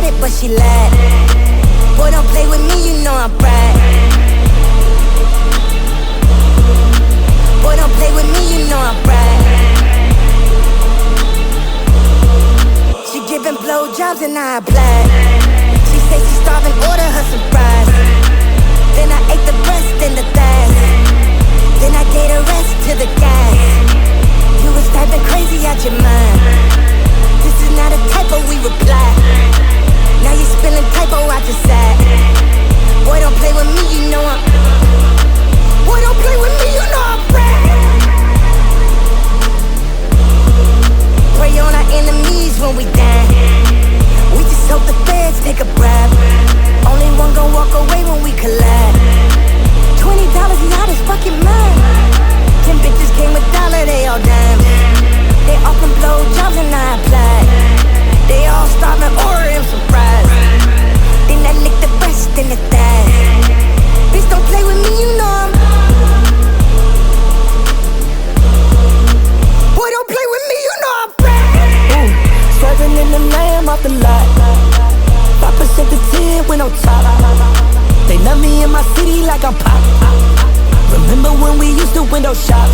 it, but she lied. Boy, don't play with me, you know I'm fried. Boy, don't play with me, you know I'm fried. She giving blowjobs and I applied. She say she starving, order her some fries. Then I ate the breast and the thighs. Then I gave the rest to the guys. You was typing crazy out your mind. This is not a typo, we reply. Now you spilling typo out your side. Boy, don't play with me, you know I'm. Boy, don't play with me, you know I'm proud. Pray on our enemies when we die. We just hope the feds take a bribe. Only one gon' walk away when we collide. $20, he out his fucking mind. 10 bitches came with dollar, they all dimes. They offering blowjobs and I applied. They all starving, order him some fries. Then I lick the breast and the thighs. Bitch, don't play with me, you know I'm. Boy, don't play with me, you know I'm proud. Swerving in the lamb off the lot. 5% to 10 when on top. They love me in my city like I'm pop. Remember when we used to window shop?